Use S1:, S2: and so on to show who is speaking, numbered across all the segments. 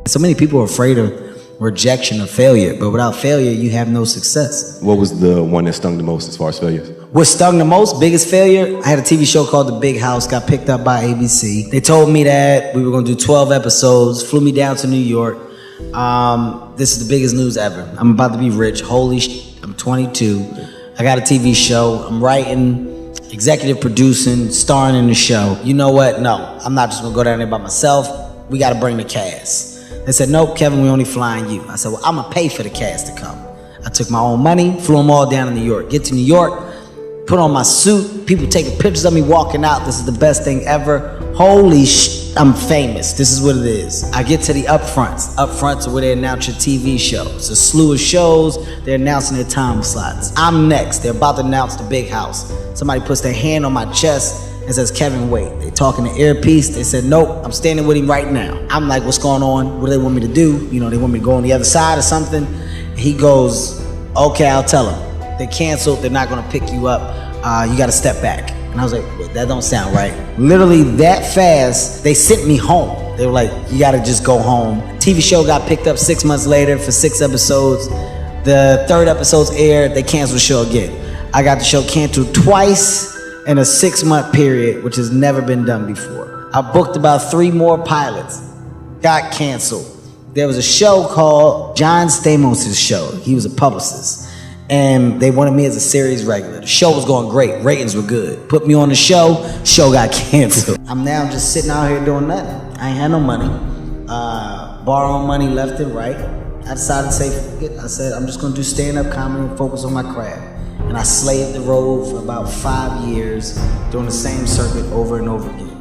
S1: So many people are afraid of rejection or failure, but without failure, you have no success.
S2: What was the one that stung the most as far as failures?
S1: What stung the most, biggest failure? I had a TV show called The Big House, got picked up by ABC. They told me that we were gonna do 12 episodes, flew me down to New York. This is the biggest news ever. I'm about to be rich, I'm 22. I got a TV show, I'm writing, executive producing, starring in the show. You know what? No, I'm not just gonna go down there by myself. We gotta bring the cast. They said, nope, Kevin, we only flying you. I said, well, I'm gonna pay for the cast to come. I took my own money, flew them all down to New York. Get to New York, put on my suit, people taking pictures of me walking out. This is the best thing ever. Holy I'm famous. This is what it is. I get to the upfronts. Upfronts are where they announce your TV show. It's a slew of shows. They're announcing their time slots. I'm next. They're about to announce The Big House. Somebody puts their hand on my chest and says, Kevin, wait. They talking the earpiece. They said, nope, I'm standing with him right now. I'm like, what's going on? What do they want me to do? You know, they want me to go on the other side or something. He goes, okay, I'll tell them. They're canceled. They're not gonna pick you up. You gotta step back. And I was like, well, that don't sound right. Literally that fast, they sent me home. They were like, you gotta just go home. TV show got picked up 6 months later for 6 episodes. The 3rd episode's aired, they canceled the show again. I got the show canceled twice in a 6-month period, which has never been done before. I booked about 3 more pilots, got canceled. There was a show called John Stamos' show. He was a publicist. And they wanted me as a series regular. The show was going great, ratings were good. Put me on the show got canceled. I'm now just sitting out here doing nothing. I ain't had no money, borrowing money left and right. I decided to say, forget it. I said, I'm just gonna do stand-up comedy and focus on my craft. And I slaved the road for about 5 years, doing the same circuit over and over again.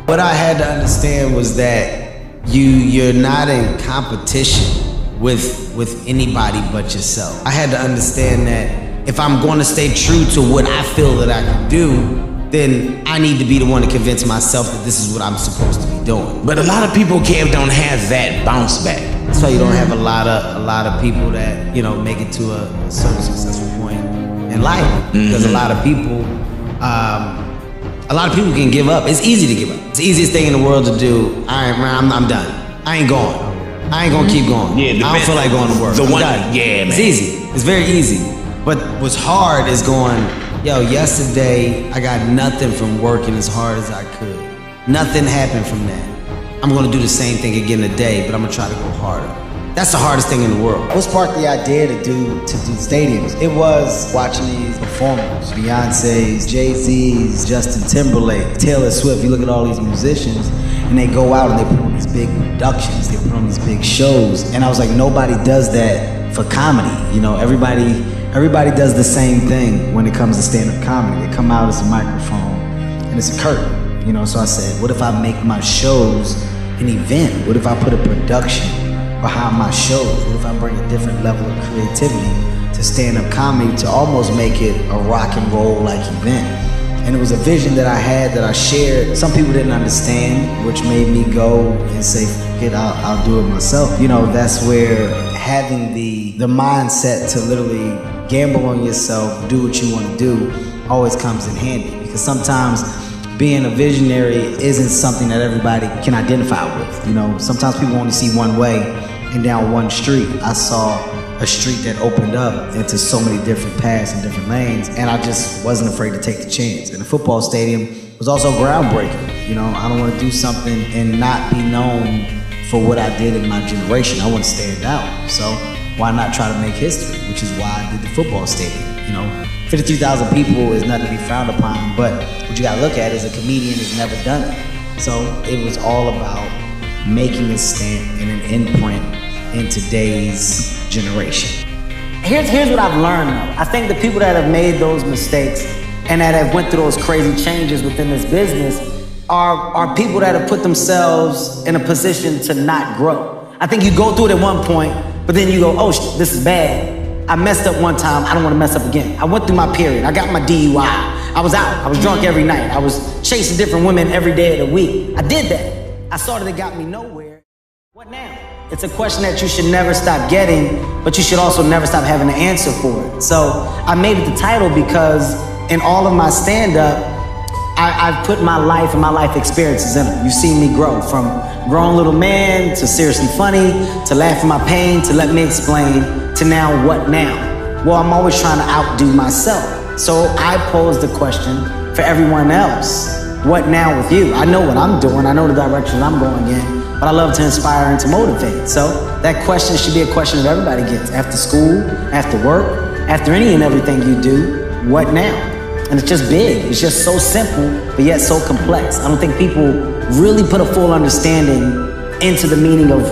S1: What I had to understand was that you're not in competition with anybody but yourself. I had to understand that if I'm going to stay true to what I feel that I can do, then I need to be the one to convince myself that this is what I'm supposed to be doing.
S3: But a lot of people, Kev, don't have that bounce back.
S1: That's why you don't have a lot of people that, you know, make it to a certain successful point in life. Because a lot of people can give up. It's easy to give up. It's the easiest thing in the world to do. I'm done. I ain't going. I ain't gonna keep going. Yeah, I don't feel like going to work. I'm done.
S3: Yeah, man.
S1: It's easy. It's very easy. But what's hard is going, yo, yesterday I got nothing from working as hard as I could. Nothing happened from that. I'm gonna do the same thing again today, but I'm gonna try to go harder. That's the hardest thing in the world. What sparked the idea to do stadiums? It was watching these performers, Beyonce's, Jay-Z's, Justin Timberlake, Taylor Swift. You look at all these musicians, and they go out and they put on these big productions, they put on these big shows. And I was like, nobody does that for comedy. You know, everybody does the same thing when it comes to stand-up comedy. They come out as a microphone and it's a curtain. You know, so I said, what if I make my shows an event? What if I put a production behind my shows? What if I bring a different level of creativity to stand-up comedy to almost make it a rock and roll like event? And it was a vision that I had, that I shared. Some people didn't understand, which made me go and say, forget, I'll do it myself. You know, that's where having the mindset to literally gamble on yourself, do what you want to do, always comes in handy. Because sometimes being a visionary isn't something that everybody can identify with. You know, sometimes people only see one way and down one street. I saw a street that opened up into so many different paths and different lanes, and I just wasn't afraid to take the chance. And the football stadium was also groundbreaking. You know, I don't want to do something and not be known for what I did in my generation. I want to stand out. So why not try to make history, which is why I did the football stadium. You know, 53,000 people is nothing to be frowned upon, but what you gotta look at is a comedian has never done it. So it was all about making a stamp and an imprint in today's generation. Here's what I've learned though. I think the people that have made those mistakes and that have went through those crazy changes within this business are people that have put themselves in a position to not grow. I think you go through it at one point, but then you go, oh, this is bad. I messed up one time, I don't want to mess up again. I went through my period, I got my DUI. I was out, I was drunk every night. I was chasing different women every day of the week. I did that. I saw that it got me nowhere. What now? It's a question that you should never stop getting, but you should also never stop having an answer for it. So I made it the title because in all of my stand-up, I've put my life and my life experiences in them. You've seen me grow from grown little man to seriously funny, to laugh at my pain, to let me explain, to now what now? Well, I'm always trying to outdo myself. So I pose the question for everyone else. What now with you? I know what I'm doing. I know the direction I'm going in, but I love to inspire and to motivate. So that question should be a question that everybody gets after school, after work, after any and everything you do. What now? And it's just big. It's just so simple, but yet so complex. I don't think people really put a full understanding into the meaning of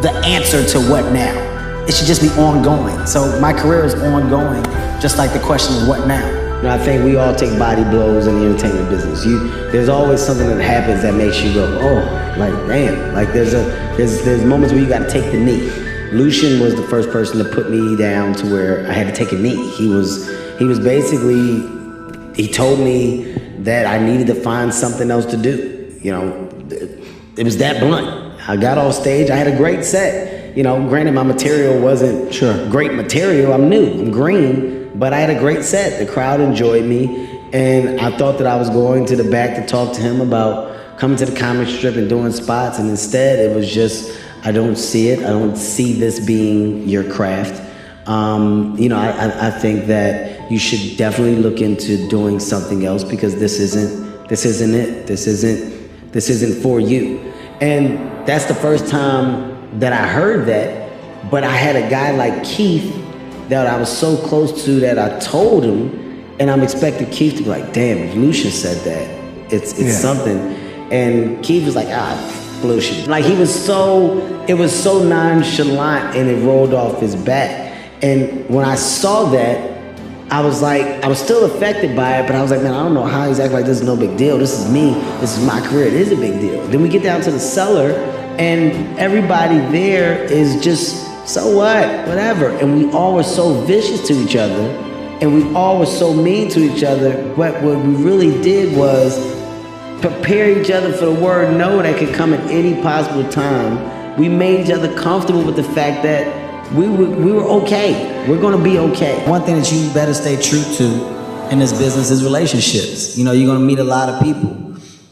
S1: the answer to what now. It should just be ongoing. So my career is ongoing, just like the question of what now. You know, I think we all take body blows in the entertainment business. There's always something that happens that makes you go, oh, like damn. Like there's moments where you got to take the knee. Lucian was the first person to put me down to where I had to take a knee. He was basically, he told me that I needed to find something else to do. You know, it was that blunt. I got off stage. I had a great set. You know, granted, my material wasn't great material. I'm new. I'm green. But I had a great set. The crowd enjoyed me. And I thought that I was going to the back to talk to him about coming to the comic strip and doing spots. And instead, it was just, I don't see it. I don't see this being your craft. You know, I think that you should definitely look into doing something else because this isn't it. This isn't for you. And that's the first time that I heard that, but I had a guy like Keith that I was so close to that I told him, and I'm expecting Keith to be like, damn, if Lucian said that, it's something. And Keith was like, bullshit. Like it was so nonchalant and it rolled off his back. And when I saw that, I was still affected by it, but I was like, man, I don't know how he's acting like this is no big deal. This is me. This is my career. It is a big deal. Then we get down to the cellar, and everybody there is just, so what? Whatever. And we all were so vicious to each other, and we all were so mean to each other. But what we really did was prepare each other for the word no that could come at any possible time. We made each other comfortable with the fact that we were okay. We're gonna be okay. One thing that you better stay true to in this business is relationships. You know, you're gonna meet a lot of people.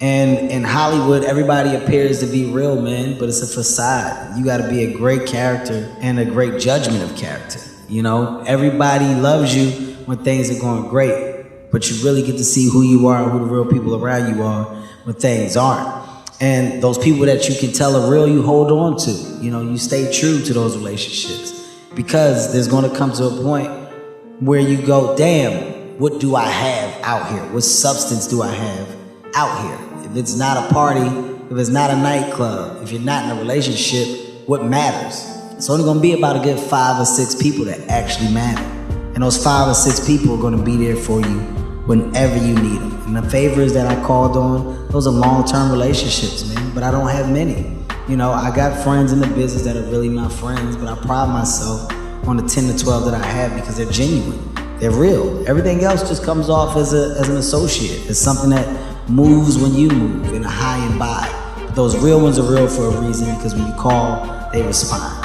S1: And in Hollywood, everybody appears to be real, man, but it's a facade. You gotta be a great character and a great judgment of character. You know, everybody loves you when things are going great, but you really get to see who you are and who the real people around you are when things aren't. And those people that you can tell are real, you hold on to. You know, you stay true to those relationships because there's going to come to a point where you go, damn, what do I have out here? What substance do I have out here? If it's not a party, if it's not a nightclub, if you're not in a relationship, what matters? It's only going to be about a good 5 or 6 people that actually matter. And those 5 or 6 people are going to be there for you whenever you need them. And the favors that I called on, those are long-term relationships, man, but I don't have many. You know, I got friends in the business that are really my friends, but I pride myself on the 10 to 12 that I have because they're genuine. They're real. Everything else just comes off as an associate. It's something that moves when you move in a high and by. But those real ones are real for a reason because when you call, they respond.